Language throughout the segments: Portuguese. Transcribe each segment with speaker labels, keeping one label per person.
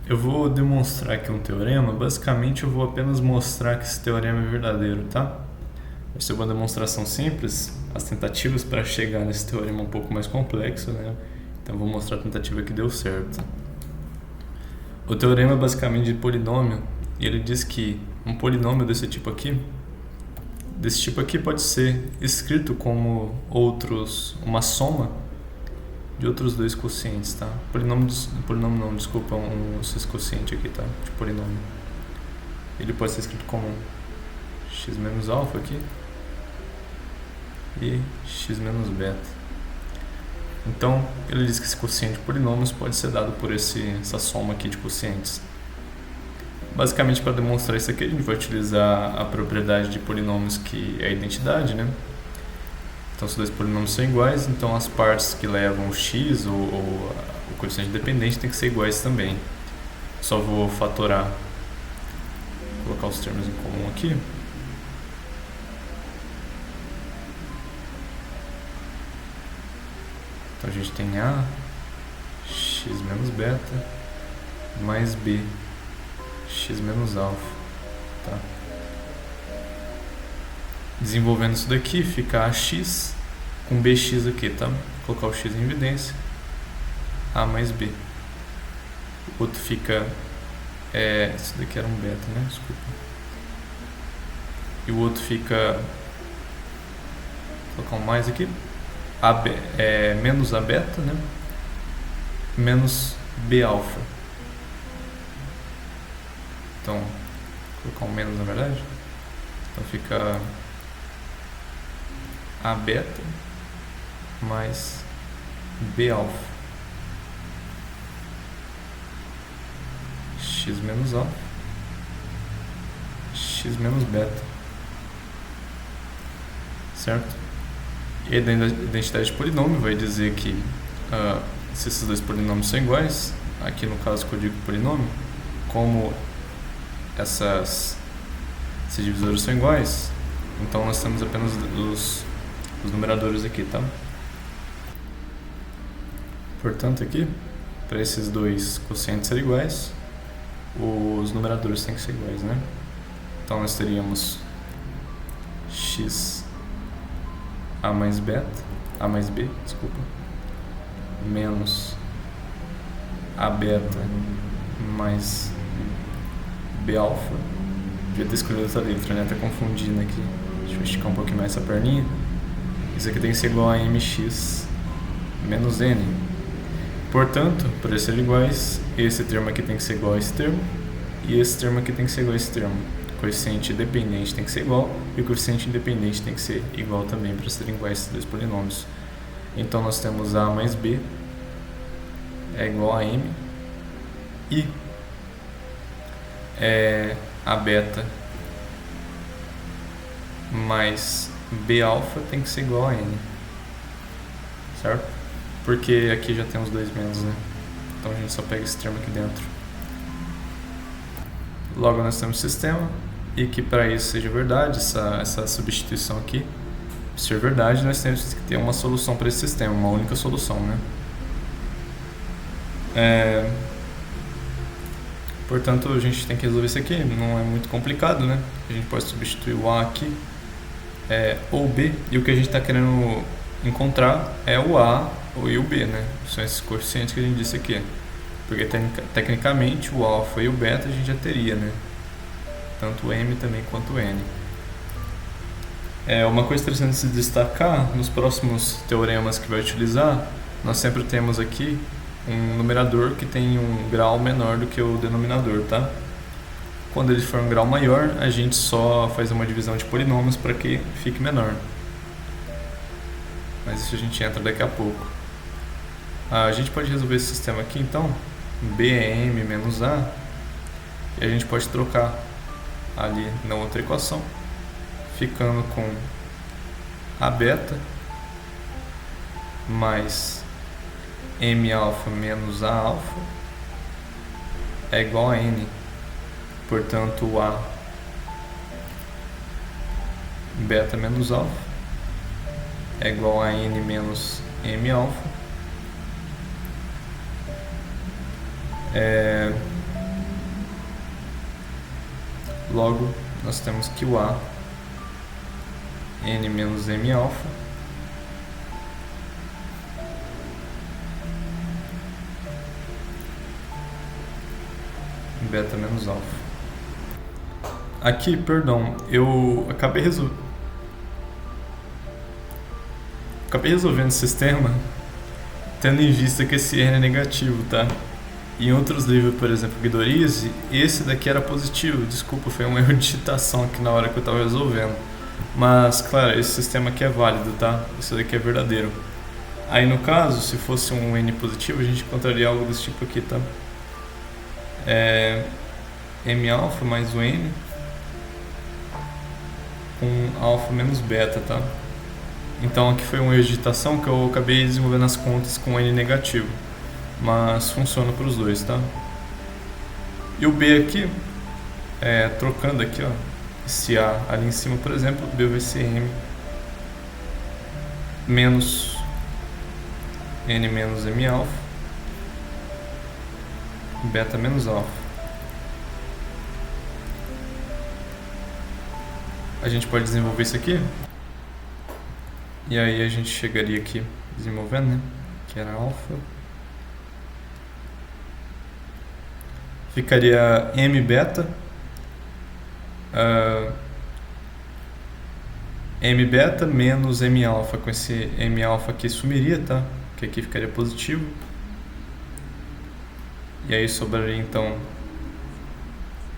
Speaker 1: Eu vou demonstrar aqui um teorema. Basicamente, eu vou apenas mostrar que esse teorema é verdadeiro, tá? Vai ser uma demonstração simples. As tentativas para chegar nesse teorema um pouco mais complexo, né? Então, eu vou mostrar a tentativa que deu certo. O teorema é basicamente de polinômio. E ele diz que um polinômio desse tipo aqui pode ser escrito como uma soma de outros dois quocientes, tá? Polinômio não, desculpa, esse quociente aqui, tá? De polinômio. Ele pode ser escrito como x menos alfa aqui e x menos beta. Então, ele diz que esse quociente de polinômios pode ser dado por essa soma aqui de quocientes. Basicamente, para demonstrar isso aqui, a gente vai utilizar a propriedade de polinômios que é a identidade, né? Então, se dois polinômios são iguais, então as partes que levam o x ou o coeficiente dependente tem que ser iguais também. Só vou fatorar, colocar os termos em comum aqui. Então, a gente tem a x menos beta mais b x menos alfa, tá? Desenvolvendo isso daqui, fica ax com bx aqui, tá? Vou colocar o x em evidência, a mais b. O outro fica, isso daqui era um beta, né? Desculpa. E o outro fica, vou colocar um mais aqui, menos a beta, né? Menos b alfa. Então, vou colocar um menos na verdade. Então fica a beta mais b alfa x menos alfa x menos beta, certo? E a identidade de polinômio vai dizer que se esses dois polinômios são iguais, aqui no caso que eu digo polinômio, como esses divisores são iguais, então nós temos apenas os numeradores aqui, tá? Portanto, aqui, para esses dois quocientes serem iguais, os numeradores têm que ser iguais, né? Então, nós teríamos x a mais b, desculpa, menos a beta mais b alfa. Devia ter escolhido outra letra, né? Tá confundindo aqui. Deixa eu esticar um pouquinho mais essa perninha. Isso aqui tem que ser igual a mx menos n. Portanto, para eles serem iguais, esse termo aqui tem que ser igual a esse termo, e esse termo aqui tem que ser igual a esse termo. O coeficiente dependente tem que ser igual, e o coeficiente independente tem que ser igual também, para serem iguais esses dois polinômios. Então, nós temos a mais b é igual a m, e a beta mais b alfa tem que ser igual a n, certo? Porque aqui já tem os dois menos, né? Então a gente só pega esse termo aqui dentro. Logo nós temos sistema, e que para isso seja verdade, essa substituição aqui, ser verdade, nós temos que ter uma solução para esse sistema, uma única solução, né? Portanto, a gente tem que resolver isso aqui, não é muito complicado, né? A gente pode substituir o a aqui, ou o b, e o que a gente está querendo encontrar é o a e o b, né? São esses coeficientes que a gente disse aqui. Porque tecnicamente o alfa e o beta a gente já teria, né? Tanto o m também quanto o n. Uma coisa interessante de se destacar, nos próximos teoremas que vai utilizar, nós sempre temos aqui um numerador que tem um grau menor do que o denominador, tá? Quando ele for um grau maior, a gente só faz uma divisão de polinômios para que fique menor. Mas isso a gente entra daqui a pouco. A gente pode resolver esse sistema aqui, então, b é m menos a, e a gente pode trocar ali na outra equação, ficando com a beta mais m alfa menos a alfa é igual a n. Portanto, o a beta menos alfa é igual a n menos m alfa Logo, nós temos que o A, N menos M alfa, beta menos alfa. Aqui, perdão, eu acabei resolvendo o sistema tendo em vista que esse N é negativo, tá? Em outros livros, por exemplo, Guidorize, esse daqui era positivo. Desculpa, foi um erro de digitação aqui na hora que eu estava resolvendo. Mas, claro, esse sistema aqui é válido, tá? Isso daqui é verdadeiro. Aí, no caso, se fosse um N positivo, a gente encontraria algo desse tipo aqui, tá? M alfa mais o N com alfa menos beta, tá? Então, aqui foi um erro de digitação que eu acabei desenvolvendo as contas com N negativo. Mas funciona para os dois, tá? E o B aqui, trocando aqui, ó, esse A ali em cima, por exemplo, o B vai ser M menos N menos M alfa, beta menos alfa. A gente pode desenvolver isso aqui, e aí a gente chegaria aqui desenvolvendo, né? Que era alfa. Ficaria M beta, M beta menos M alfa, com esse M alfa aqui sumiria, tá? Que aqui ficaria positivo. E aí sobraria então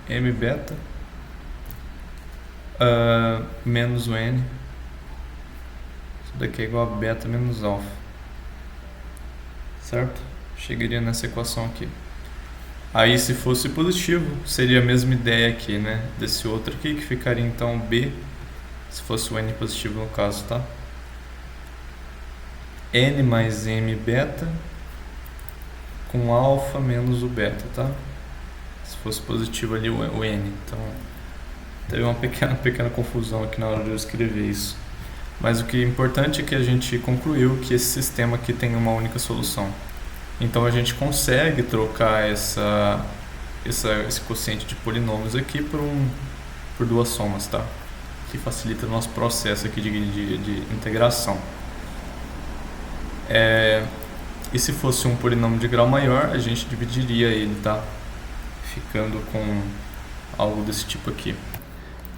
Speaker 1: M beta menos o N. Isso daqui é igual a beta menos alfa, certo? Chegaria nessa equação aqui. Aí, se fosse positivo, seria a mesma ideia aqui, né? Desse outro aqui, que ficaria então B, se fosse o N positivo no caso, tá? N mais M beta com alfa menos o beta, tá? Se fosse positivo ali o N. Então, teve uma pequena confusão aqui na hora de eu escrever isso. Mas o que é importante é que a gente concluiu que esse sistema aqui tem uma única solução. Então a gente consegue trocar esse quociente de polinômios aqui por duas somas, tá? Que facilita o nosso processo aqui de integração. E se fosse um polinômio de grau maior, a gente dividiria ele, tá? Ficando com algo desse tipo aqui.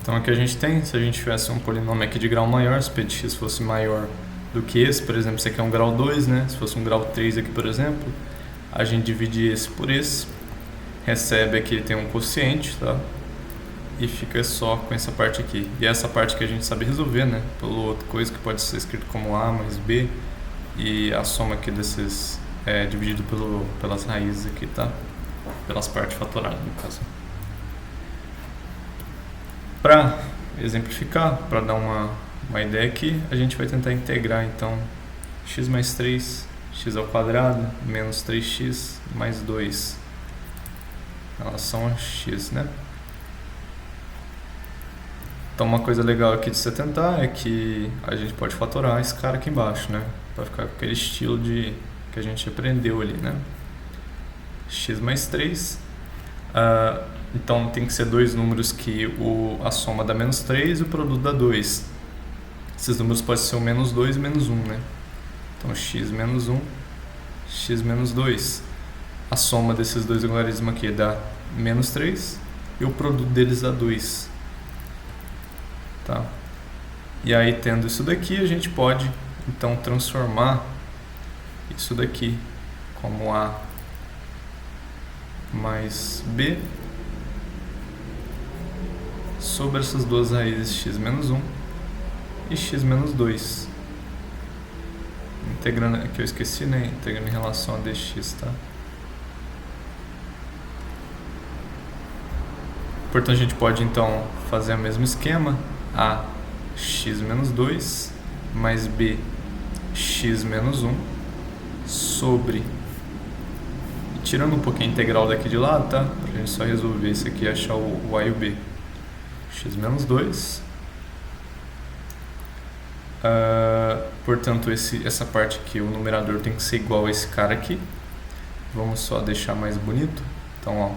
Speaker 1: Então aqui a gente tem, se a gente tivesse um polinômio aqui de grau maior, se p de x fosse maior do que esse, por exemplo, esse aqui é um grau 2, né? Se fosse um grau 3 aqui, por exemplo, a gente divide esse por esse, recebe aqui, tem um quociente, tá? E fica só com essa parte aqui. E essa parte que a gente sabe resolver, né? Pelo outra coisa que pode ser escrito como A mais B, e a soma aqui desses é dividido pelas raízes aqui, tá? Pelas partes fatoradas, no caso. Para exemplificar, para dar uma ideia aqui, a gente vai tentar integrar então x mais 3, x ao quadrado, menos 3x mais 2 em relação a x, né? Então uma coisa legal aqui de se tentar é que a gente pode fatorar esse cara aqui embaixo, né? Para ficar com aquele estilo que a gente aprendeu ali, né? X mais 3, então tem que ser dois números que a soma dá menos 3 e o produto dá 2. Esses números podem ser o menos 2 e menos 1, né? Então x menos 1, x menos 2. A soma desses dois logaritmos aqui dá menos 3 e o produto deles dá 2. Tá? E aí, tendo isso daqui, a gente pode então transformar isso daqui como A mais B sobre essas duas raízes x menos 1 e x menos 2. Integrando, aqui eu esqueci, né? Integrando em relação a dx, tá? Portanto, a gente pode então fazer o mesmo esquema. A x menos 2 mais b x menos 1 sobre, tirando um pouquinho a integral daqui de lado, tá? Pra gente só resolver isso aqui e achar o a e o b. X menos 2. Portanto, essa parte aqui, o numerador tem que ser igual a esse cara aqui. Vamos só deixar mais bonito. Então, ó,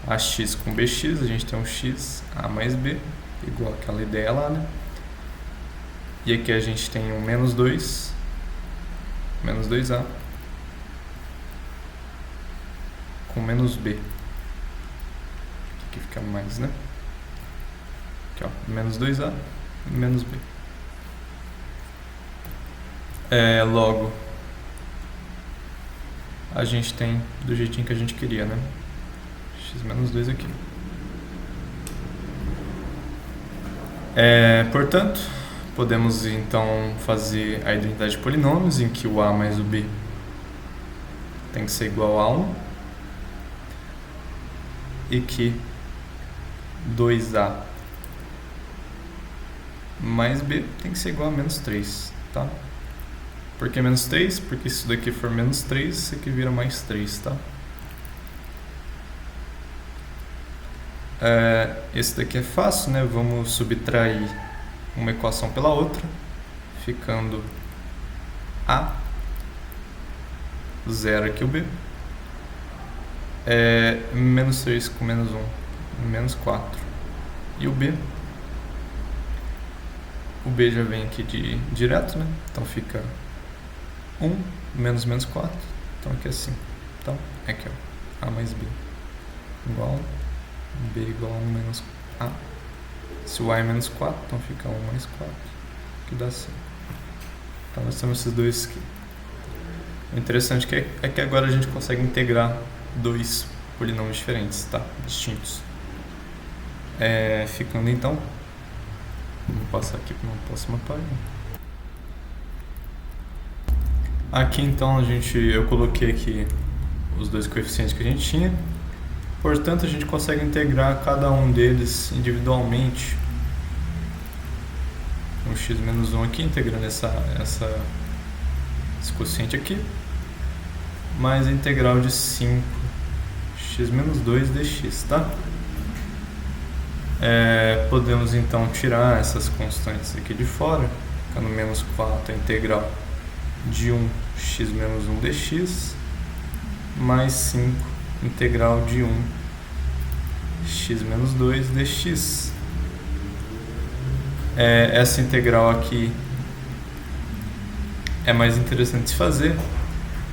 Speaker 1: AX com BX, a gente tem um X, A mais B, igual aquela ideia lá, né? E aqui a gente tem um menos 2, menos 2A, com menos B. Aqui fica mais, né? Aqui, ó, menos 2A, menos B. Logo, a gente tem do jeitinho que a gente queria, né? X menos 2 aqui. Portanto, podemos então fazer a identidade de polinômios, em que o A mais o B tem que ser igual a 1 e que 2A mais B tem que ser igual a menos 3, tá? Por que menos 3? Porque se isso daqui for menos 3, isso aqui vira mais 3, tá? Esse daqui é fácil, né? Vamos subtrair uma equação pela outra, ficando A, 0 aqui o B, menos 3 com menos 1, menos 4. E o B já vem aqui direto, né? Então fica 1 menos menos 4, então aqui é 5. Então, aqui ó, A mais B igual a B igual a 1 menos A. Se o A é menos 4, então fica 1 mais 4, que dá 5. Então nós temos esses dois aqui. O interessante é que agora a gente consegue integrar dois polinômios diferentes, tá? Distintos. Ficando então, vou passar aqui para uma próxima página. Aqui então eu coloquei aqui os dois coeficientes que a gente tinha. Portanto, a gente consegue integrar cada um deles individualmente. Um x menos 1 aqui, integrando esse quociente aqui, mais a integral de 5 x menos 2 dx, tá? Podemos então tirar essas constantes aqui de fora, ficando menos 4 a integral de 1 x menos 1 dx, mais 5 integral de 1 x menos 2 dx. Essa integral aqui é mais interessante de se fazer,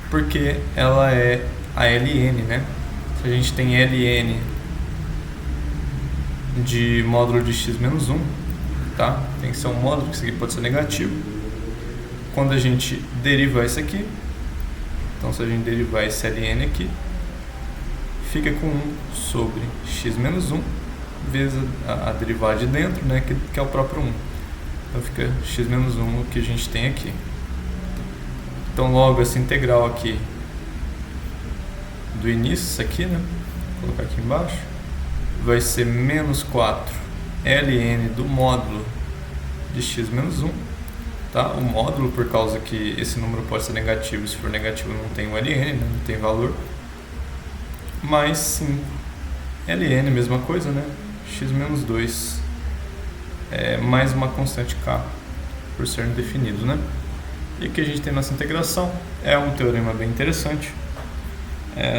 Speaker 1: porque ela é a ln, né? Se a gente tem ln de módulo de x menos 1, tá? Tem que ser um módulo, que isso aqui pode ser negativo. Quando a gente derivar isso aqui, então se a gente derivar esse ln aqui, fica com 1 sobre x menos 1 vezes a derivada de dentro, né, que é o próprio 1. Então fica x menos 1 que a gente tem aqui. Então logo essa integral aqui do início, isso aqui, né, vou colocar aqui embaixo, vai ser menos 4 ln do módulo de x menos 1, tá? O módulo, por causa que esse número pode ser negativo, se for negativo não tem um ln, né? Não tem valor, mais 5 ln, mesma coisa, né? X menos 2, mais uma constante k, por ser indefinido, né? E o que a gente tem nessa integração é um teorema bem interessante,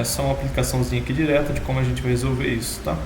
Speaker 1: só uma aplicaçãozinha aqui direta de como a gente vai resolver isso, tá?